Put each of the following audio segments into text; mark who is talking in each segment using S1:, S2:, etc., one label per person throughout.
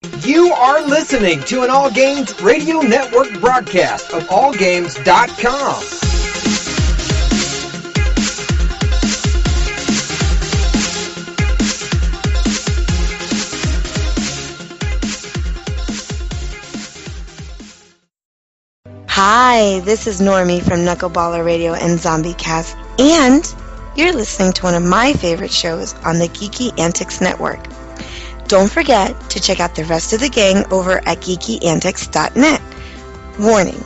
S1: You are listening to an All Games Radio Network broadcast of AllGames.com.
S2: Hi, this is Normie from Knuckleballer Radio and Zombie Cast, and you're listening to one of my favorite shows on the Geeky Antics Network. Don't forget to check out the rest of the gang over at geekyantics.net. Warning,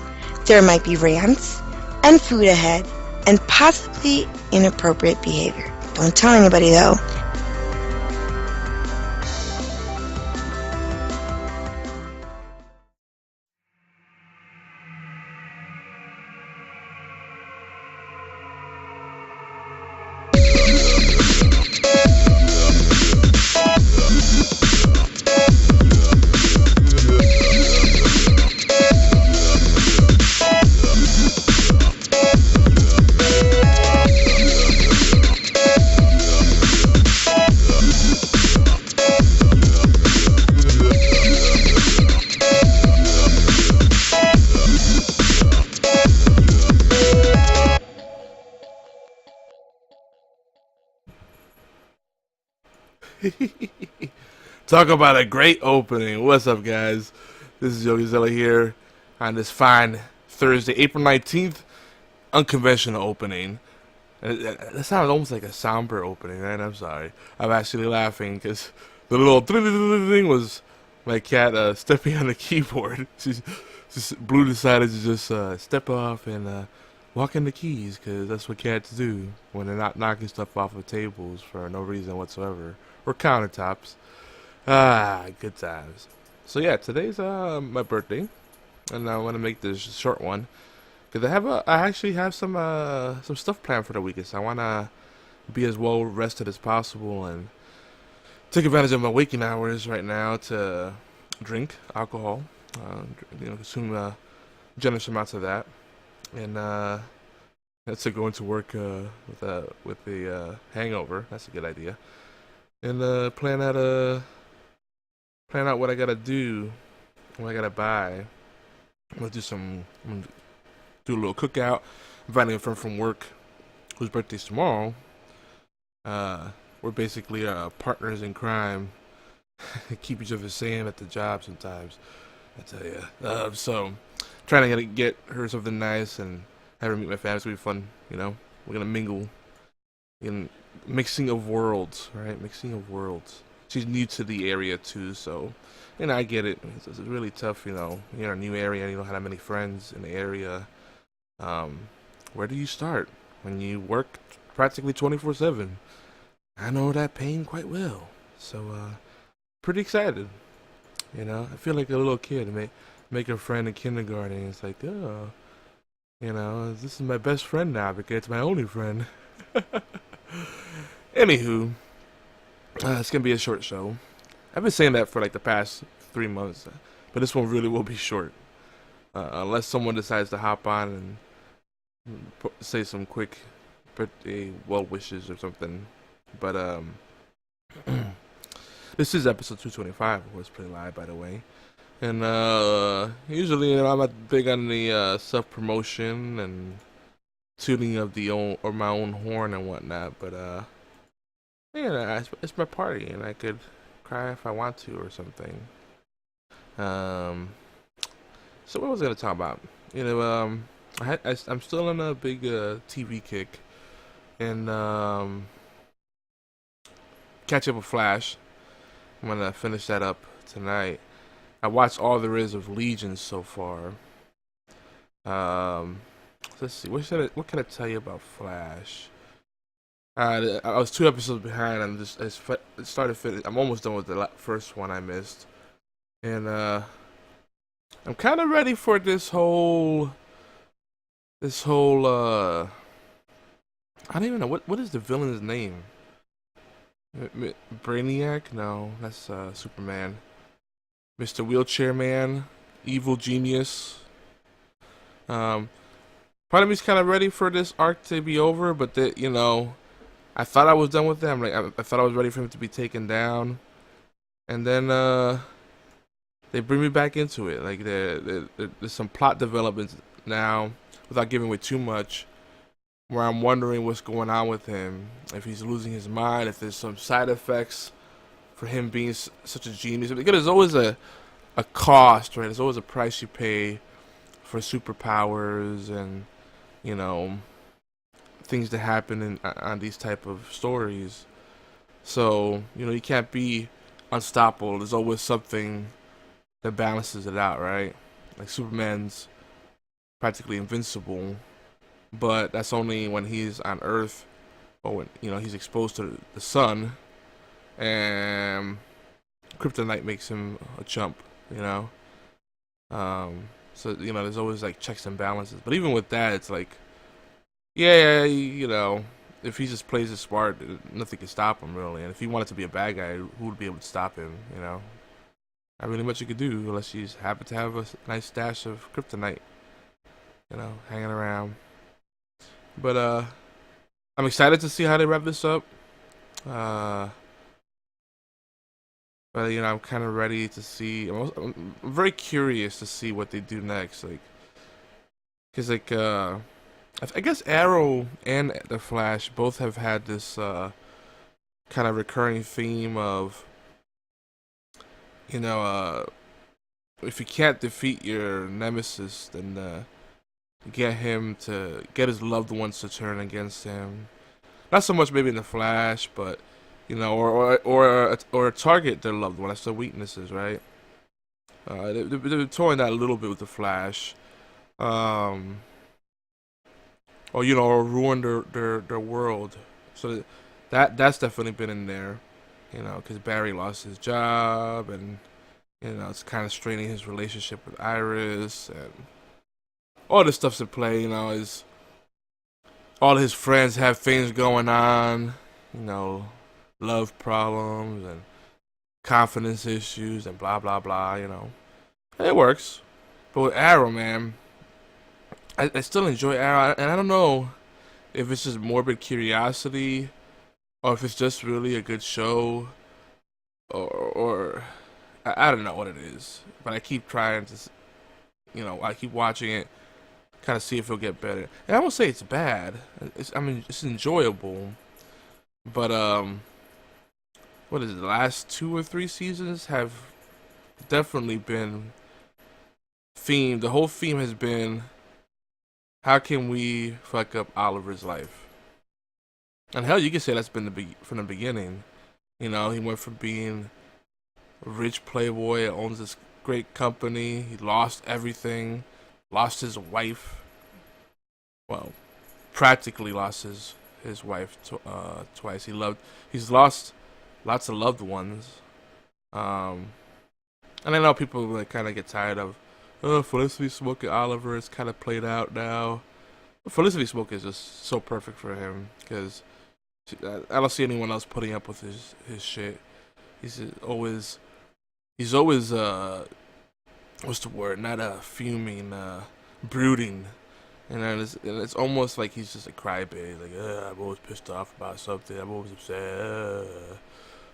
S2: there might be rants and food ahead and possibly inappropriate behavior. Don't tell anybody though.
S3: Talk about a great opening. What's up, guys? This is Yogizilla here on this fine Thursday, April 19th, unconventional opening. That sounds almost like a somber opening, right? I'm sorry. I'm actually laughing because the little thing was my cat stepping on the keyboard. Blue decided to just step off and walk in the keys because that's what cats do when they're not knocking stuff off of tables for no reason whatsoever. Or countertops. Good times. So yeah, today's my birthday, and I want to make this a short one because I actually have some stuff planned for the weekend. So I want to be as well rested as possible and take advantage of my waking hours right now to drink alcohol, consume generous amounts of that, and that's to go into work with the hangover. That's a good idea. And plan out what I gotta do, what I gotta buy. I'm gonna do a little cookout. Inviting a friend from work whose birthday's tomorrow. We're basically partners in crime. Keep each other sane at the job sometimes, I tell you. So trying to get her something nice and have her meet my family. It's gonna be fun, you know. We're gonna mingle in mixing of worlds, right? Mixing of worlds. She's new to the area too, so I get it. It's really tough, you're in a new area and you don't have that many friends in the area. Where do you start when you work practically 24/7? I know that pain quite well, so pretty excited. I feel like a little kid make a friend in kindergarten. It's like, oh, this is my best friend now because it's my only friend. Anywho, it's gonna be a short show. I've been saying that for like the past 3 months, but this one really will be short, unless someone decides to hop on and say some quick birthday well wishes or something. But this is episode 225 of HorsePLAY Live, by the way. And usually I'm not big on the self promotion and tuning of my own horn and whatnot, but it's my party and I could cry if I want to or something. So what was I gonna talk about? I'm still on a big TV kick, and catch up with Flash. I'm gonna finish that up tonight. I watched all there is of Legion so far. Let's see. What can I tell you about Flash? I was 2 episodes behind. I'm almost done with the first one I missed, and I'm kind of ready for this whole. I don't even know what is the villain's name. Brainiac? No, that's Superman. Mr. Wheelchair Man, Evil Genius. Part of me's kind of ready for this arc to be over, but I thought I was done with them. I thought I was ready for him to be taken down, and then they bring me back into it. Like there's some plot developments now, without giving away too much, where I'm wondering what's going on with him, if he's losing his mind, if there's some side effects for him being such a genius. Because there's always a cost, right? There's always a price you pay for superpowers and, you know, things that happen on these type of stories. So, you know, you can't be unstoppable. There's always something that balances it out, right? Like Superman's practically invincible, but that's only when he's on Earth, or when, you know, he's exposed to the sun, and kryptonite makes him a chump, you know. So, you know, there's always like checks and balances. But even with that, it's like, yeah, you know, if he just plays it smart, nothing can stop him really. And if he wanted to be a bad guy, who would be able to stop him? You know, not really much you could do unless you just happen to have a nice stash of kryptonite, you know, hanging around. But I'm excited to see how they wrap this up. But you know, I'm kind of ready to see. I'm very curious to see what they do next. Like, cause like I guess Arrow and the Flash both have had this kind of recurring theme of, you know, if you can't defeat your nemesis, then get his loved ones to turn against him. Not so much maybe in the Flash, but you know, or target their loved one. That's their weaknesses, right? They're toying that a little bit with the Flash, or you know, or ruin their world. So that's definitely been in there, you know, because Barry lost his job, and you know, it's kind of straining his relationship with Iris, and all this stuff's in play. You know, is all his friends have things going on, you know, love problems and confidence issues and blah blah blah, you know. And it works. But with Arrow, man, I still enjoy Arrow, and I don't know if it's just morbid curiosity or if it's just really a good show, or I don't know what it is. But I keep trying to, you know, I keep watching it, kind of see if it'll get better. And I won't say it's bad. I mean, it's enjoyable. But what is it? The last 2 or 3 seasons have definitely been themed. The whole theme has been, how can we fuck up Oliver's life? And hell, you can say that's been from the beginning. You know, he went from being a rich playboy that owns this great company. He lost everything, lost his wife. Well, practically lost his wife twice. He's lost lots of loved ones. And I know people like kind of get tired of, Felicity Smoke and Oliver. It's kind of played out now. But Felicity Smoke is just so perfect for him, because I don't see anyone else putting up with his shit. He's always what's the word? Not fuming, brooding. And then it's almost like he's just a crybaby. Like, I'm always pissed off about something. I'm always upset.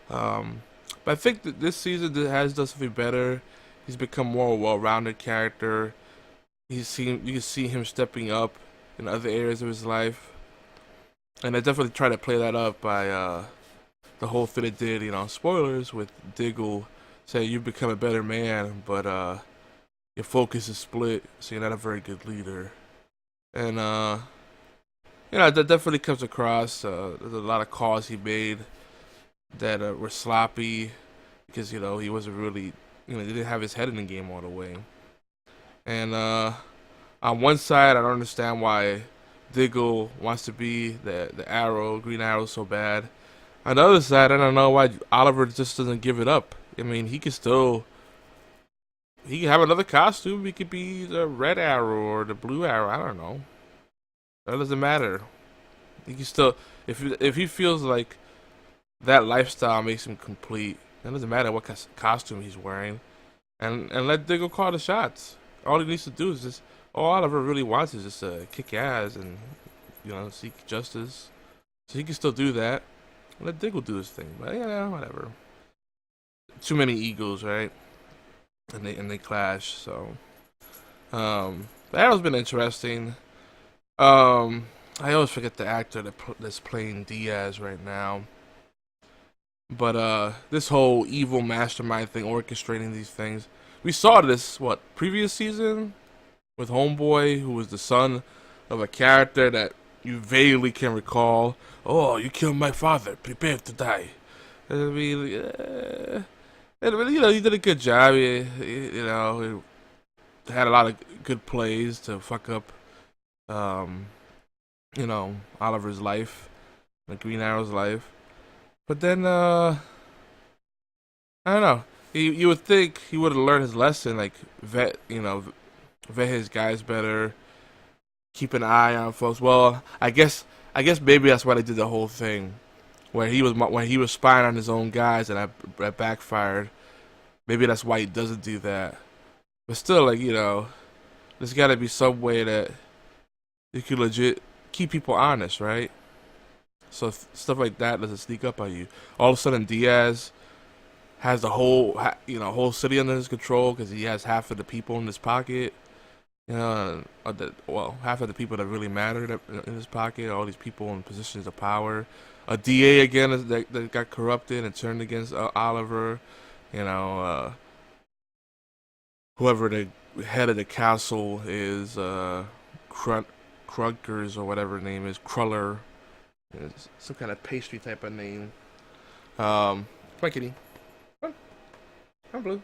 S3: But I think that this season has done something better. He's become more a well-rounded character. You can see him stepping up in other areas of his life. And I definitely try to play that up by the whole thing it did, you know, spoilers, with Diggle saying you've become a better man, but your focus is split, so you're not a very good leader. And you know, that definitely comes across. There's a lot of calls he made that were sloppy, because, you know, he wasn't really, you know, he didn't have his head in the game all the way. And on one side, I don't understand why Diggle wants to be the Arrow, Green Arrow, so bad. On the other side, I don't know why Oliver just doesn't give it up. I mean, he can have another costume. He could be the Red Arrow or the Blue Arrow. I don't know. That doesn't matter. He can still, if he feels like that lifestyle makes him complete, it doesn't matter what costume he's wearing, and let Diggle call the shots. All he needs to do is just, all Oliver really wants is just to kick ass and, you know, seek justice. So he can still do that. Let Diggle do his thing. But yeah, whatever. Too many egos, right? and they clash. So that has been interesting. I always forget the actor that's playing Diaz right now. But this whole evil mastermind thing, orchestrating these things, we saw this previous season with Homeboy, who was the son of a character that you vaguely can recall. Oh, you killed my father. Prepare to die. I mean, he did a good job. He had a lot of good plays to fuck up, um, Oliver's life, like Green Arrow's life. But then, I don't know. You would think he would have learned his lesson, like vet his guys better, keep an eye on folks. Well, I guess maybe that's why they did the whole thing, where he was spying on his own guys, and that backfired. Maybe that's why he doesn't do that. But still, there's got to be some way that you can legit keep people honest, right? So stuff like that doesn't sneak up on you. All of a sudden, Diaz has the whole city under his control because he has half of the people in his pocket. Half of the people that really mattered in his pocket. All these people in positions of power. A DA again that got corrupted and turned against Oliver. Whoever the head of the castle is, Krunkers or whatever the name is, Cruller. It's some kind of pastry type of name. Come on, kitty. Come on, Blue.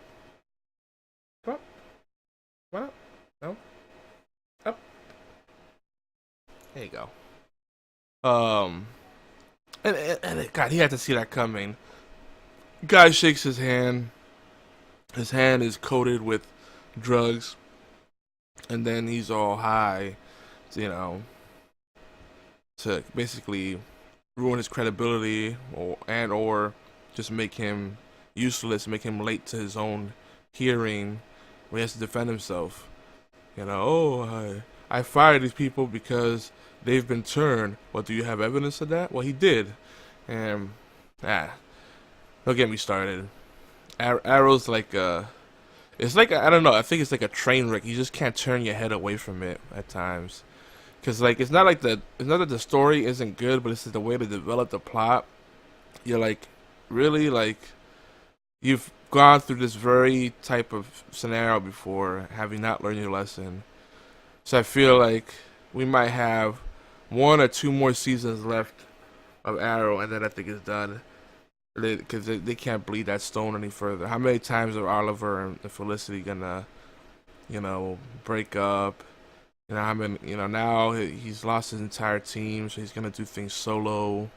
S3: Come on. Come on up. No. Up. There you go. And God, he had to see that coming. Guy shakes his hand. His hand is coated with drugs, and then he's all high, to basically ruin his credibility or just make him useless, make him late to his own hearing where he has to defend himself. I fired these people because they've been turned. Well, do you have evidence of that? Well, he did. And, don't get me started. Arrow's it's like, I don't know, I think it's like a train wreck. You just can't turn your head away from it at times. Because, it's not that the story isn't good, but it's the way to develop the plot. You're really, you've gone through this very type of scenario before, having not learned your lesson. So I feel like we might have 1 or 2 more seasons left of Arrow, and then I think it's done. Because they can't bleed that stone any further. How many times are Oliver and Felicity gonna, break up? Now he's lost his entire team, so he's gonna do things solo.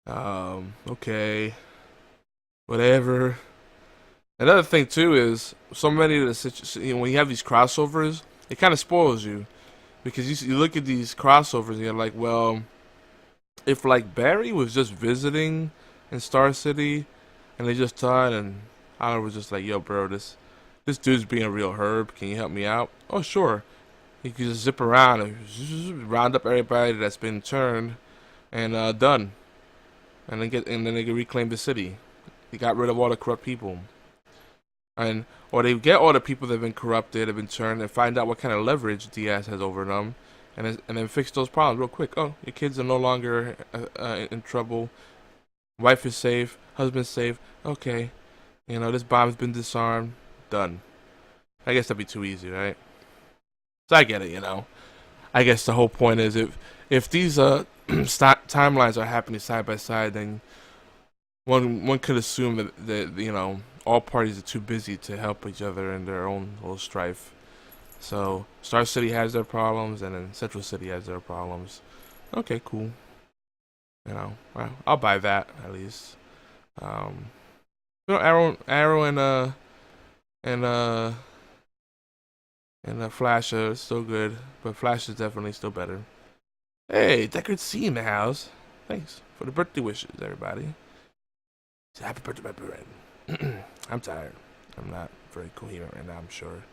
S3: Okay, whatever. Another thing too is so many of the when you have these crossovers, it kind of spoils you because you look at these crossovers and you're like, well, if Barry was just visiting in Star City and they just thought and Oliver was just like, yo, bro, this dude's being a real herb. Can you help me out? Oh, sure. He could just zip around and round up everybody that's been turned and done, and then they can reclaim the city. He got rid of all the corrupt people, or they get all the people that have been corrupted, have been turned, and find out what kind of leverage Diaz has over them, and then fix those problems real quick. Oh, your kids are no longer in trouble. Wife is safe. Husband's safe. Okay, this bomb's been disarmed. Done. I guess that'd be too easy, right? So I get it, I guess the whole point is if these timelines are happening side by side, then one could assume that all parties are too busy to help each other in their own little strife. So Star City has their problems, and then Central City has their problems. Okay, cool. Well, I'll buy that at least. Arrow and Flash are still good, but Flash is definitely still better. Hey, Deckard C in the house. Thanks for the birthday wishes, everybody. Happy birthday, my friend. I'm tired. I'm not very coherent right now, I'm sure.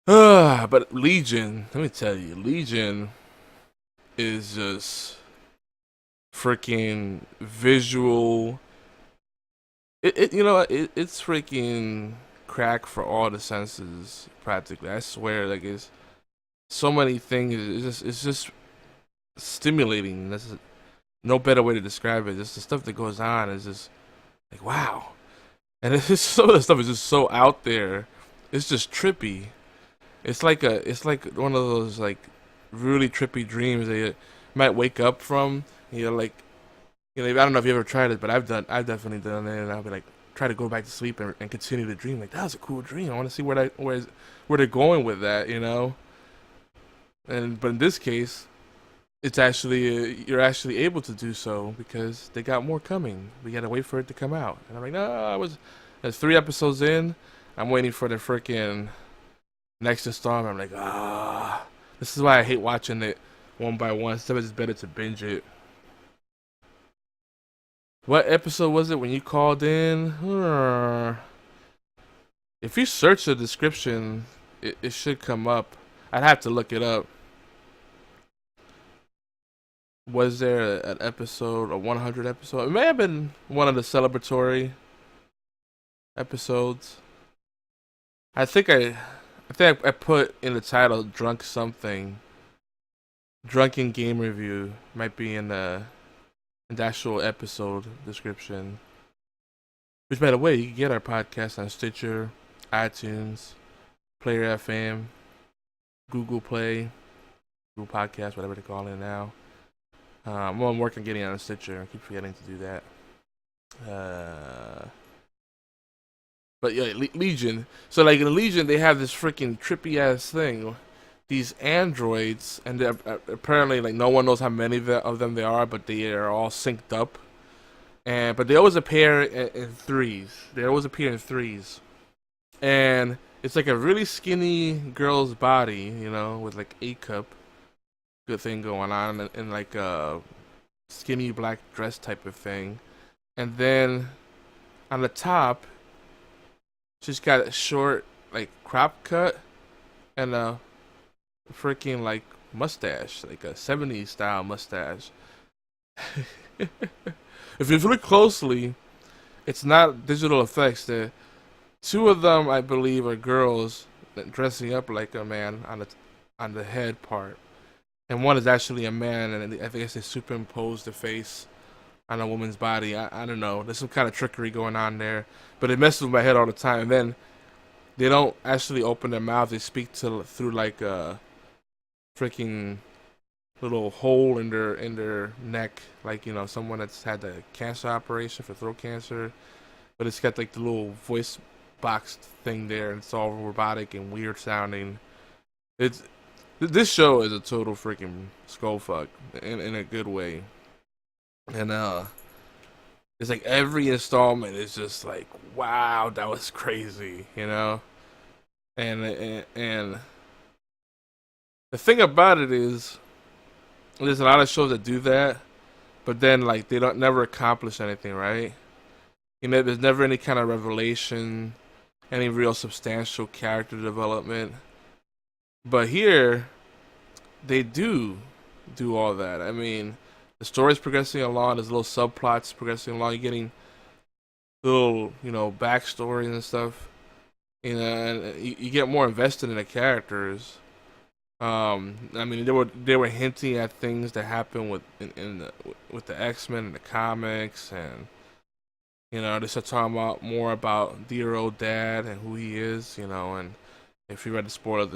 S3: But Legion, let me tell you, Legion is just freaking visual it's freaking crack for all the senses practically. I swear, like it's so many things. It's just stimulating. That's no better way to describe it. Just the stuff that goes on is just like wow, and it's just some of the stuff is just so out there. It's just trippy. It's like one of those like really trippy dreams that you might wake up from. Like I don't know if you ever tried it, but I've definitely done it, and I'll be like try to go back to sleep and continue to dream. Like that was a cool dream. I want to see where they're going with that. But in this case, it's actually you're actually able to do so because they got more coming. We gotta wait for it to come out. And I'm like, no, there's 3 episodes in. I'm waiting for the freaking next installment. I'm like, this is why I hate watching it one by one. Sometimes it's better to binge it. What episode was it when you called in? If you search the description, it should come up. I'd have to look it up. Was there an episode, a 100 episode? It may have been one of the celebratory episodes. I think I put in the title "drunk something." Drunken game review might be in the actual episode description. Which, by the way, you can get our podcast on Stitcher, iTunes, Player FM, Google Play, Google Podcast, whatever they call it now. I'm working on getting on Stitcher. I keep forgetting to do that. But yeah, Legion. So like in Legion, they have this freaking trippy ass thing. These androids, and they're apparently like no one knows how many of them there are, but they are all synced up. But they always appear in threes. They always appear in threes, and it's like a really skinny girl's body, with like A cup, good thing going on, and like a skinny black dress type of thing, and then on the top, she's got a short like crop cut and a freaking like mustache, like a 70s style mustache. If you look closely, it's not digital effects. The two of them, I believe, are girls dressing up like a man on the head part, and one is actually a man, and I guess they superimpose the face on a woman's body. I don't know. There's some kind of trickery going on there, but it messes with my head all the time. And then they don't actually open their mouth. They speak through like a freaking little hole in their neck, like someone that's had a cancer operation for throat cancer, but it's got like the little voice box thing there, and it's all robotic and weird sounding. This show is a total freaking skull fuck in a good way, and it's like every installment is just like, wow, that was crazy, and the thing about it is, there's a lot of shows that do that, but then like they don't never accomplish anything, right? There's never any kind of revelation, any real substantial character development. But here, they do all that. I mean, the story's progressing along. There's little subplots progressing along. You're getting little, backstories and stuff. And you get more invested in the characters. I mean, they were hinting at things that happen with the X-Men in the comics, and they start talking more about dear old dad and who he is, and if you read the spoilers,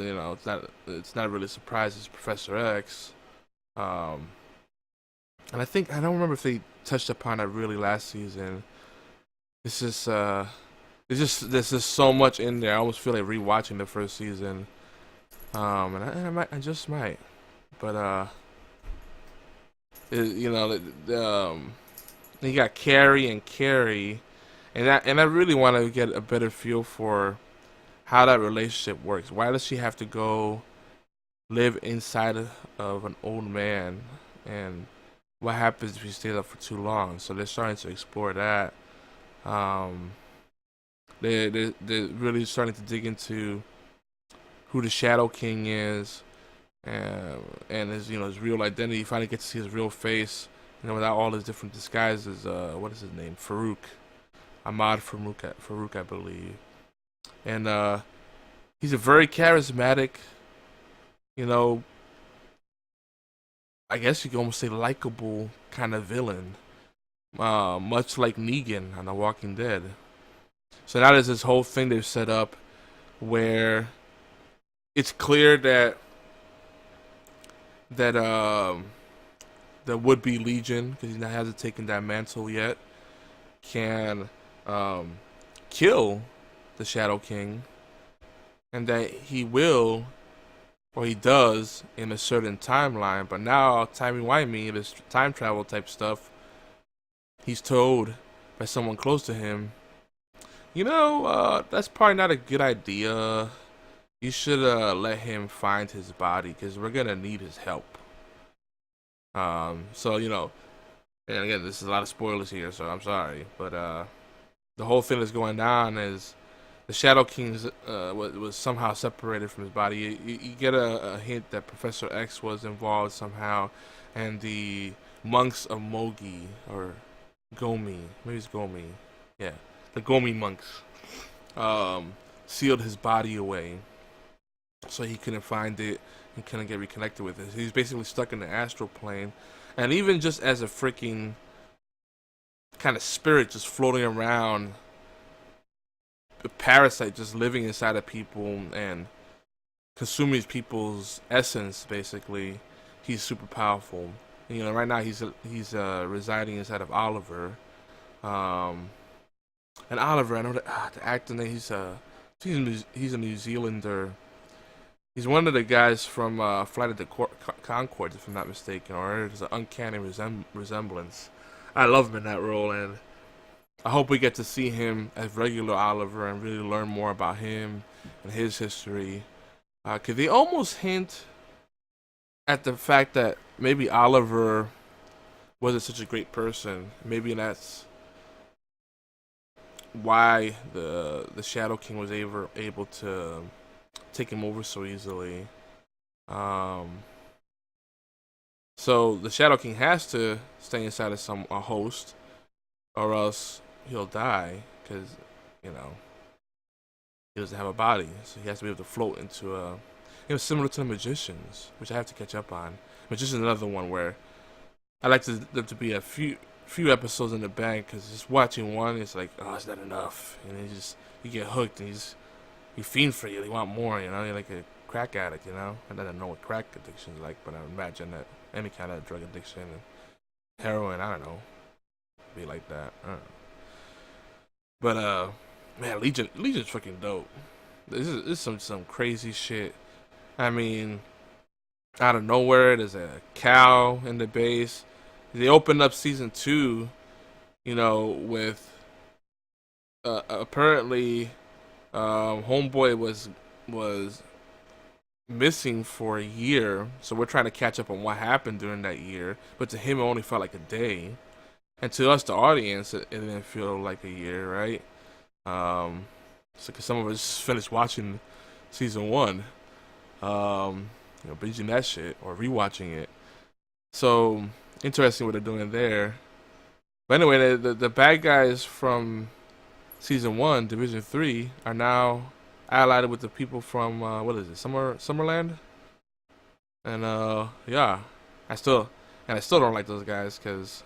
S3: it's not really a surprise. It's Professor X, and I don't remember if they touched upon that really last season. It's just there's just so much in there. I almost feel like rewatching the first season. And I just might, but you got Carrie, and I really want to get a better feel for how that relationship works. Why does she have to go live inside of an old man, and what happens if she stays up for too long? So they're starting to explore that. They're really starting to dig into who the Shadow King is, and his real identity. You finally get to see his real face, without all his different disguises. What is his name? Farouk. Ahmad Farouk, I believe. And he's a very charismatic, you know, I guess you could almost say likable kind of villain, much like Negan on The Walking Dead. So now there's this whole thing they've set up where it's clear that the would-be Legion, because he hasn't taken that mantle yet, can kill the Shadow King, and that he will, or he does, in a certain timeline. But now, timey-wimey, this time travel type stuff, he's told by someone close to him, that's probably not a good idea. You should let him find his body, because we're going to need his help. So, and again, this is a lot of spoilers here, so I'm sorry. But the whole thing that's going on is the Shadow King was somehow separated from his body. You get a hint that Professor X was involved somehow, and the monks of Mogi, or Gomi, maybe it's Gomi, yeah, the Gomi monks, sealed his body away, so he couldn't find it and couldn't get reconnected with it. He's basically stuck in the astral plane, and even just as a freaking kind of spirit just floating around, a parasite just living inside of people and consuming people's essence, basically, he's super powerful. Right now he's residing inside of Oliver, and Oliver, I know the actor name. He's a New Zealander. He's one of the guys from Flight of the Conchords, if I'm not mistaken, or there's an uncanny resemblance. I love him in that role, and I hope we get to see him as regular Oliver and really learn more about him and his history. Because they almost hint at the fact that maybe Oliver wasn't such a great person. Maybe that's why the Shadow King was able to take him over so easily. So the Shadow King has to stay inside of a host, or else he'll die, because he doesn't have a body, so he has to be able to float into similar to the Magicians, which I have to catch up on. Magicians is another one where I like them to be a few episodes in the bank, because just watching one, it's like, oh, it's not enough, and you get hooked, and you fiend for you. You want more, you're like a crack addict, I don't know what crack addiction is like, but I imagine that any kind of drug addiction, and heroin, I don't know, be like that. I don't know. But man, Legion's fucking dope. This is some crazy shit. I mean, out of nowhere, there's a cow in the base. They opened up season 2, with apparently Homeboy was missing for a year, so we're trying to catch up on what happened during that year. But to him, it only felt like a day, and to us, the audience, it didn't feel like a year, right? So because some of us finished watching season 1, binging that shit or rewatching it. So interesting what they're doing there. But anyway, the bad guys from season 1, Division 3, are now allied with the people from what is it, Summerland? And yeah, I still don't like those guys, because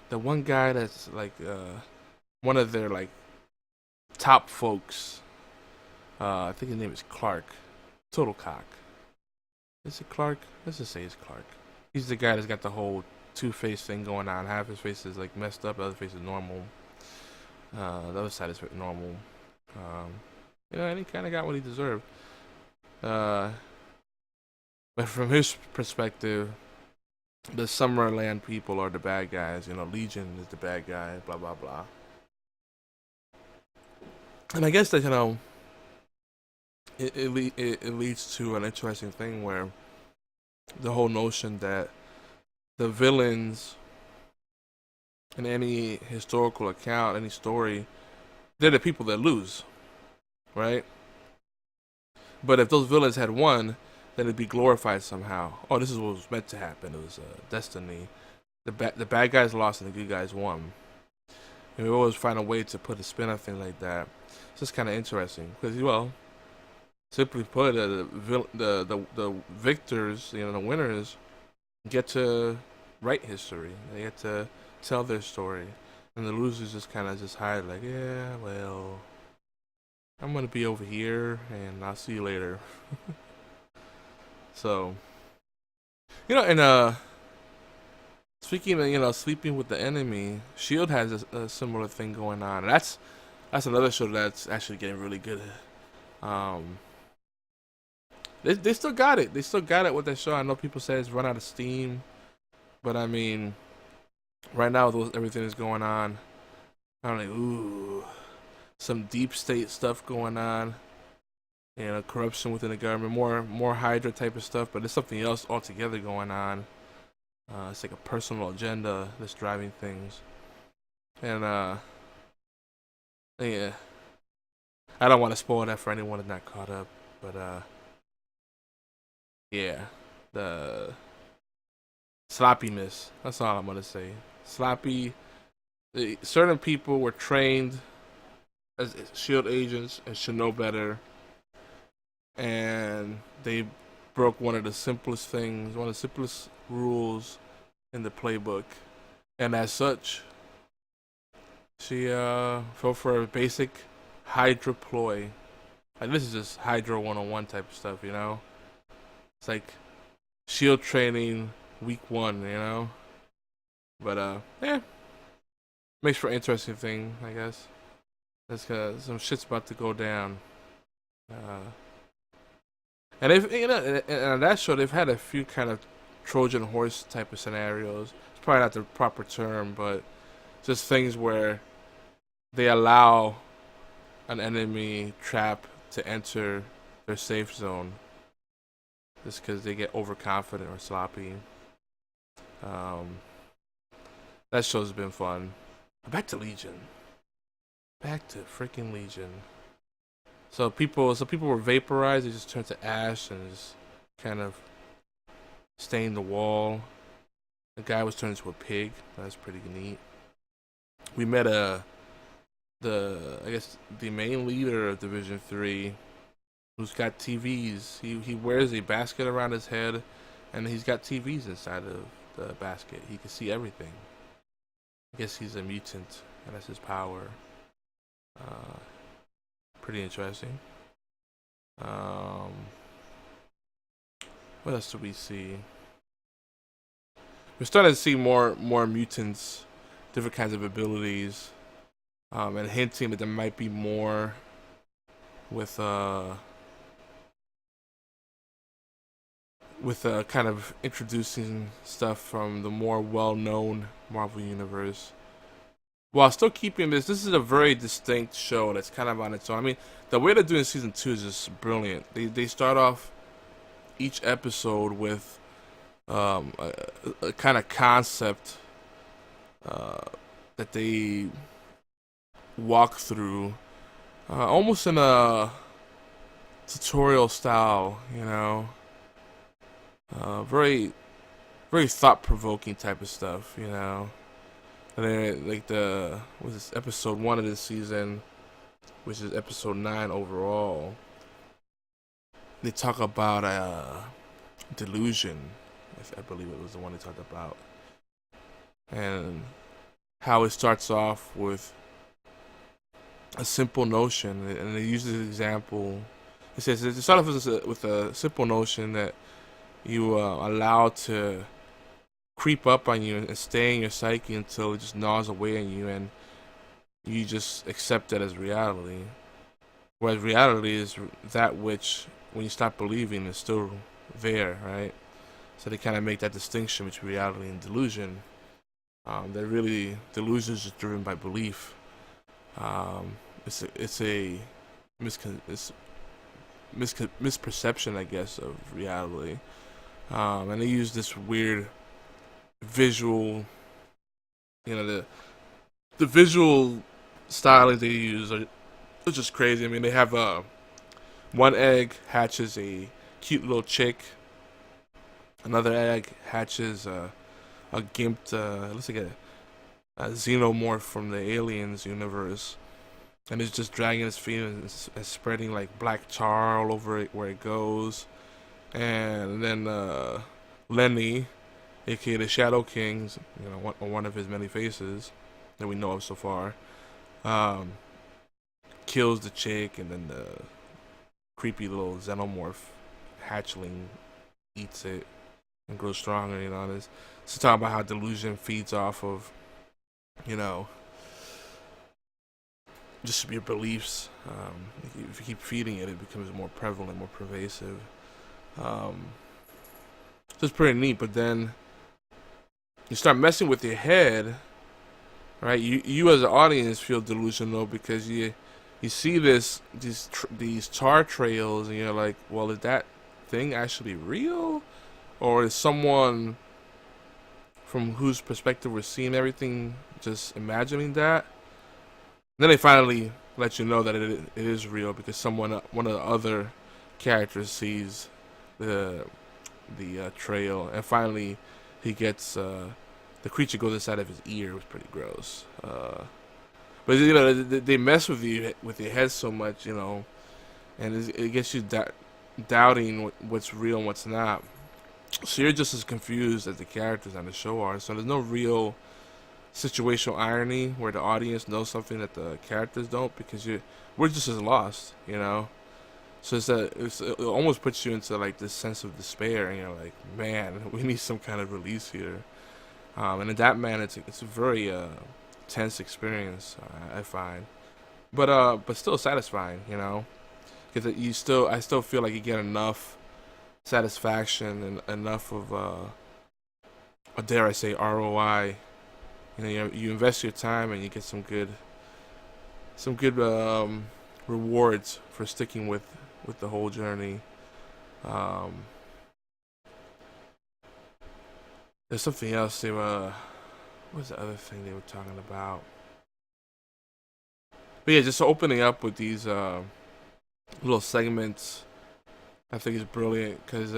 S3: the one guy that's like one of their like top folks, I think his name is Clark. Total cock. Is it Clark? Let's just say it's Clark. He's the guy that's got the whole two-face thing going on. Half his face is like messed up, the other face is normal. The other side is normal. And he kind of got what he deserved. But from his perspective, the Summerland people are the bad guys. Legion is the bad guy. Blah blah blah. And I guess that it leads to an interesting thing where the whole notion that the villains in any historical account, any story, they're the people that lose, right? But if those villains had won, then it'd be glorified somehow. Oh, this is what was meant to happen. It was destiny. The bad guys lost and the good guys won. And we always find a way to put a spin on things like that. It's just kind of interesting because, well, simply put, the victors, the winners, get to write history. They get to tell their story, and the losers just kind of just hide, like, yeah, well, I'm gonna be over here, and I'll see you later. So, and speaking of, sleeping with the enemy, Shield has a similar thing going on. And that's another show that's actually getting really good. They still got it. They still got it with that show. I know people say it's run out of steam, but I mean, right now with everything that's going on, I'm like, ooh, some deep state stuff going on. Corruption within the government, more Hydra type of stuff, but there's something else altogether going on. It's like a personal agenda that's driving things, and yeah, I don't want to spoil that for anyone that's not caught up, but yeah, the sloppiness. That's all I'm gonna say. Sloppy. Certain people were trained as Shield agents and should know better, and they broke one of the simplest things, one of the simplest rules in the playbook, and as such, she fell for a basic Hydra ploy. Like, this is just Hydra 101 type of stuff, It's like Shield training week 1, But yeah, makes for an interesting thing, I guess. That's some shit's about to go down. And they've, and on that show, they've had a few kind of Trojan horse type of scenarios. It's probably not the proper term, but just things where they allow an enemy trap to enter their safe zone just because they get overconfident or sloppy. That show's been fun. Back to Legion. Back to freaking Legion. So people were vaporized. They just turned to ash and just kind of stained the wall. The guy was turned into a pig. That's pretty neat. We met I guess the main leader of Division 3, who's got TVs. He wears a basket around his head, and he's got TVs inside of the basket. He can see everything. I guess he's a mutant, and that's his power. Pretty interesting. What else do we see? We're starting to see more mutants, different kinds of abilities, and hinting that there might be more with kind of introducing stuff from the more well-known Marvel universe, while still keeping this is a very distinct show that's kind of on its own. I mean, the way they're doing season 2 is just brilliant. They start off each episode with a kind of concept that they walk through, almost in a tutorial style, very, very thought-provoking type of stuff, And then, like, episode 1 of this season, which is episode 9 overall, they talk about delusion. I believe it was the one they talked about. And how it starts off with a simple notion. And they use this example. It says, it starts off with a simple notion that you allow to creep up on you and stay in your psyche until it just gnaws away on you, and you just accept that as reality. Whereas reality is that which, when you stop believing, is still there, right? So they kind of make that distinction between reality and delusion. That really, delusion is just driven by belief. It's a misperception, I guess, of reality. And they use this weird visual, the visual styling they use are just crazy. I mean, they have one egg hatches a cute little chick, another egg hatches a gimped, looks like xenomorph from the Aliens universe, and it's just dragging his feet and spreading like black char all over it where it goes. And then Lenny, a.k.a. the Shadow King, one of his many faces that we know of so far, um, kills the chick, and then the creepy little xenomorph hatchling eats it and grows stronger. It's talking about how delusion feeds off of, just your beliefs. If you keep feeding it, it becomes more prevalent, more pervasive. So it's pretty neat. But then you start messing with your head, right? You as an audience feel delusional because you see these char trails, and you're like, well, is that thing actually real, or is someone from whose perspective we're seeing everything just imagining that? And then they finally let you know that it is real because one of the other characters sees the trail, and finally he gets the creature goes inside of his ear. It was pretty gross. But they mess with you with your head so much, and it gets you doubting what's real and what's not. So you're just as confused as the characters on the show are. So there's no real situational irony where the audience knows something that the characters don't, because we're just as lost, So it almost puts you into like this sense of despair, and you're like, man, we need some kind of release here. And in that man, it's a very tense experience, I find, but still satisfying, because I still feel like you get enough satisfaction and enough of dare I say, ROI. You invest your time and you get some good rewards for sticking with the whole journey. There's something else what was the other thing they were talking about? But yeah, just opening up with these little segments, I think is brilliant because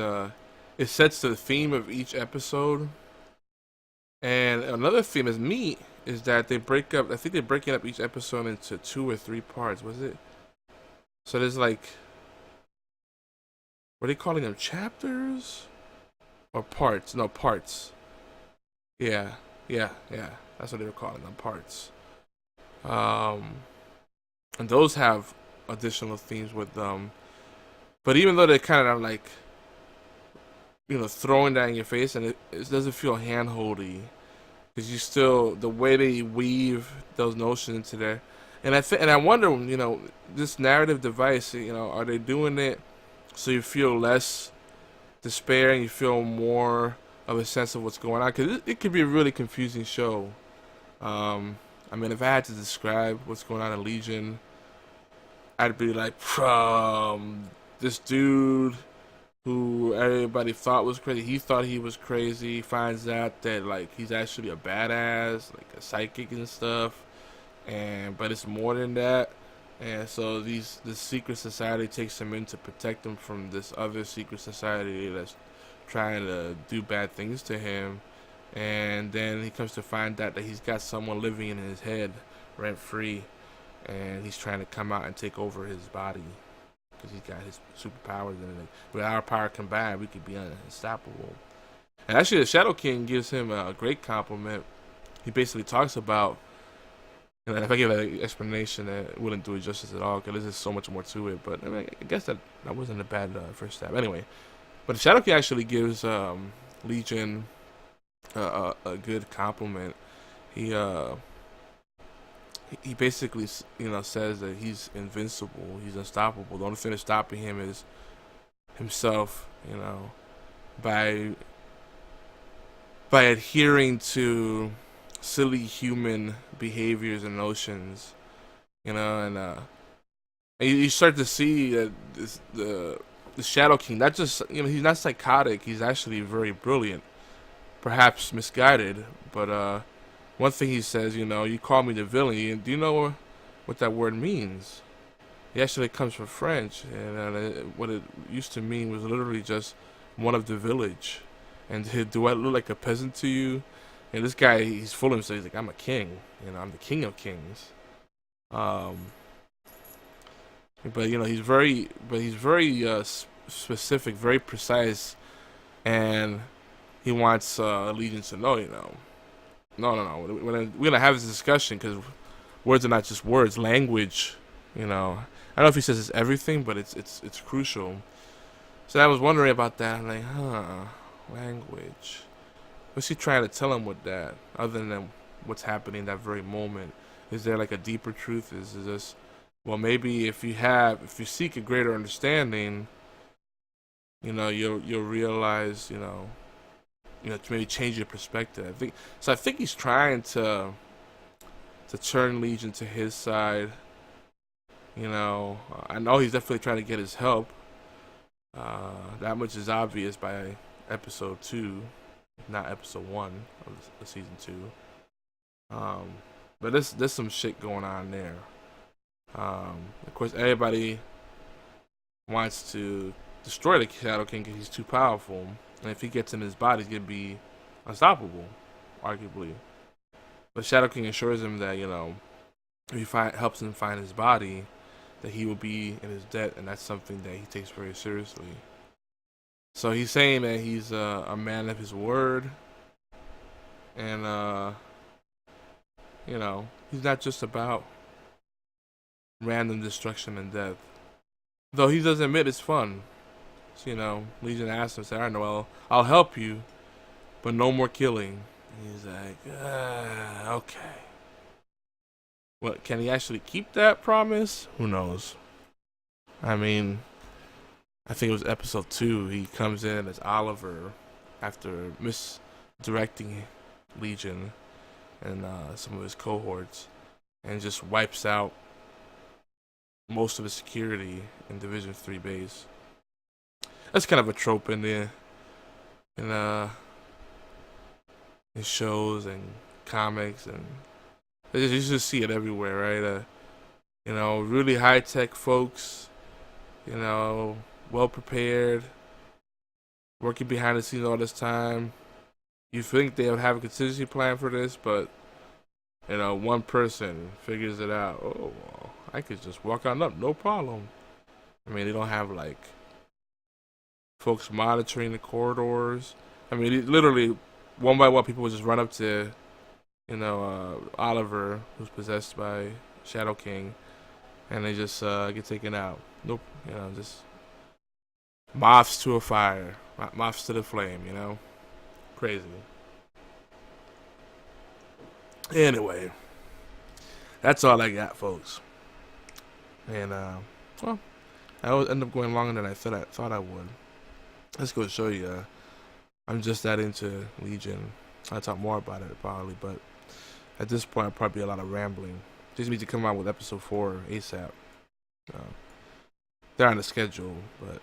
S3: it sets the theme of each episode. And another theme is neat is that they break up. I think they're breaking up each episode into 2 or 3 parts. Was it? So there's like, what are they calling them? Chapters or parts? No, parts. Yeah. That's what they were calling them, parts. And those have additional themes with them. But even though they're kind of like, throwing that in your face, and it doesn't feel handholdy, because you still, the way they weave those notions into there. And I wonder, this narrative device, are they doing it so you feel less despair and you feel more of a sense of what's going on? Because it could be a really confusing show. If I had to describe what's going on in Legion, I'd be like, this dude who everybody thought was crazy, he thought he was crazy, finds out that like he's actually a badass, like a psychic and stuff, but it's more than that. And so this secret society takes him in to protect him from this other secret society that's trying to do bad things to him. And then he comes to find out that he's got someone living in his head rent free, and he's trying to come out and take over his body because he's got his superpowers, and with our power combined, we could be unstoppable. And actually, the Shadow King gives him a great compliment. He basically talks about, if I give an explanation, it wouldn't do it justice at all, because there's just so much more to it. But I guess that wasn't a bad first step. Anyway, but the Shadow King actually gives Legion a good compliment. He basically, says that he's invincible, he's unstoppable. The only thing that's stopping him is himself, by adhering to silly human behaviors and notions, and you start to see that the Shadow King, not just, he's not psychotic, he's actually very brilliant, perhaps misguided, but one thing he says, you call me the villain. Do you know what that word means? It actually comes from French, and what it used to mean was literally just one of the village. And do I look like a peasant to you? And this guy, he's full of himself. He's like, I'm a king. I'm the king of kings. But he's very specific, very precise, and he wants Allegiance to know, no. We're gonna have this discussion because words are not just words. Language, I don't know if he says it's everything, but it's crucial. So I was wondering about that. I'm like, language. What's he trying to tell him with that, other than what's happening in that very moment? Is there like a deeper truth? Is this, well, maybe if you seek a greater understanding, you'll realize, to maybe change your perspective. I think he's trying to turn Legion to his side. I know he's definitely trying to get his help. That much is obvious by episode 2, not episode 1 of the season 2. But there's some shit going on there. Of course, everybody wants to destroy the Shadow King because he's too powerful, and if he gets in his body, he's gonna be unstoppable, arguably. But Shadow King assures him that if he helps him find his body, that he will be in his debt, and that's something that he takes very seriously. So he's saying that he's a man of his word, and he's not just about random destruction and death. Though he does admit it's fun. So, Legion asks him, "Alright, well, I'll help you, but no more killing." And he's like, okay. What, can he actually keep that promise? Who knows? I mean, I think it was episode 2. He comes in as Oliver after misdirecting Legion and some of his cohorts, and just wipes out most of his security in Division 3 base. That's kind of a trope in shows and comics, and you just see it everywhere, right? Really high tech folks, well prepared, working behind the scenes all this time. You think they would have a contingency plan for this, but one person figures it out. Oh, well, I could just walk on up, no problem. I mean, they don't have like folks monitoring the corridors. I mean, literally one by one, people would just run up to Oliver, who's possessed by Shadow King, and they just get taken out. Nope, just moths to a fire, moths to the flame. Crazy. Anyway, that's all I got, folks. And well, I always end up going longer than I thought I would. Let's go show you. I'm just that into Legion. I'll talk more about it probably, but at this point, I'll probably be a lot of rambling. Just need to come out with episode 4 ASAP. They're on the schedule, but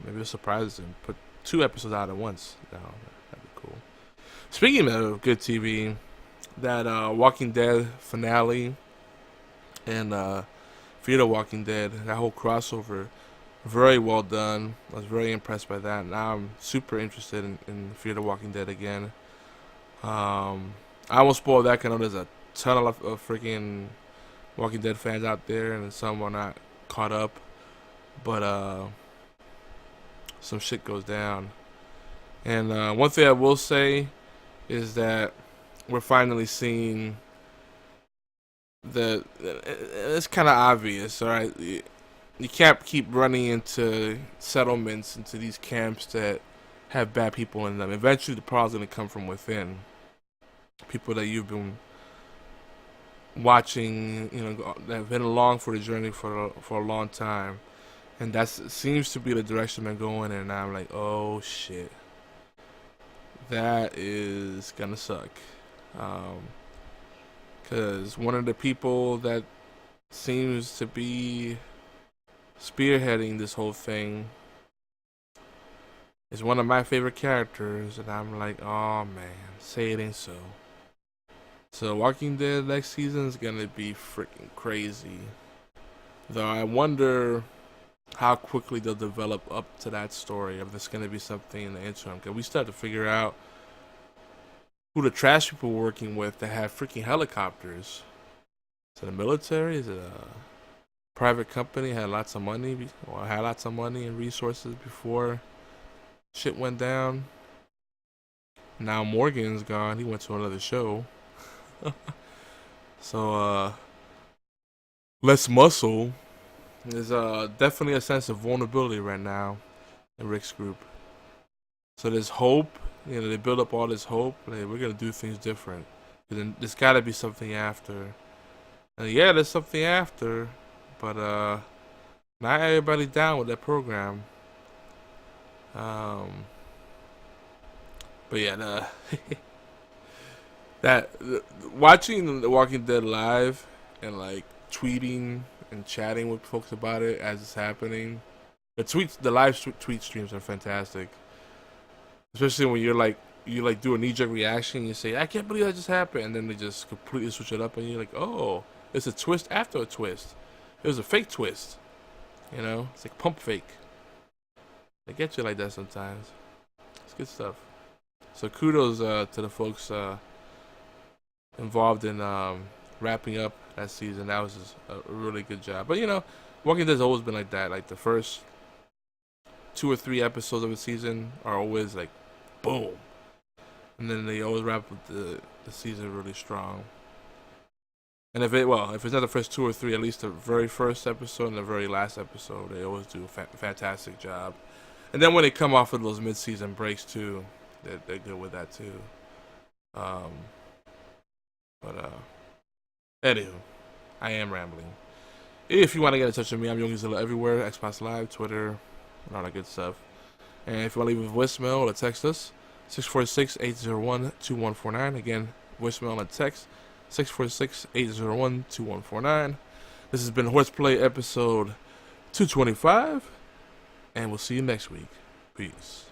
S3: maybe it'll surprise them. Put 2 episodes out at once. That'd be cool. Speaking of good TV, that Walking Dead finale and Fear the Walking Dead, that whole crossover, very well done. I was very impressed by that. Now I'm super interested in Fear the Walking Dead again. I almost spoiled that because I know there's a ton of freaking Walking Dead fans out there, and some are not caught up. But some shit goes down. And one thing I will say is that we're finally seeing it's kind of obvious, all right? You can't keep running into settlements, into these camps that have bad people in them. Eventually, the problem's going to come from within. People that you've been watching, that have been along for the journey for a long time. And that seems to be the direction they're going, and I'm like, oh, shit. That is going to suck. Because one of the people that seems to be spearheading this whole thing is one of my favorite characters, and I'm like, oh man, say it ain't so. So Walking Dead next season is gonna be freaking crazy. Though I wonder how quickly they'll develop up to that story, if there's gonna be something in the interim, because we still have to figure out who the trash people were working with that had freaking helicopters. Is it the military? Is it a private company? Had lots of money, or had lots of money and resources before shit went down. Now Morgan's gone. He went to another show. So, less muscle. There's definitely a sense of vulnerability right now in Rick's group. So there's hope. You know, they build up all this hope. Like, we're gonna do things different. Then there's gotta be something after. And yeah, there's something after, but not everybody down with that program. But yeah, watching The Walking Dead live and like tweeting and chatting with folks about it as it's happening. The live tweet streams are fantastic, especially when you do a knee-jerk reaction. You say, "I can't believe that just happened," and then they just completely switch it up, and you're like, "Oh, it's a twist after a twist. It was a fake twist." You know, it's like pump fake. They get you like that sometimes. It's good stuff. So kudos to the folks involved in wrapping up that season. That was just a really good job. But you know, Walking Dead's always been like that. Like the first 2 or 3 episodes of a season are always like boom, and then they always wrap up the season really strong. And if it's not the first 2 or 3, at least the very first episode and the very last episode, they always do a fantastic job. And then when they come off of those mid-season breaks too, they're good with that too. Anywho, I am rambling. If you want to get in touch with me, I'm Yogizilla everywhere, Xbox Live, Twitter, and all that good stuff. And if you want to leave a voicemail or text us, 646-801-2149. Again, voicemail and text, 646-801-2149. This has been HorsePLAY episode 225, and we'll see you next week. Peace.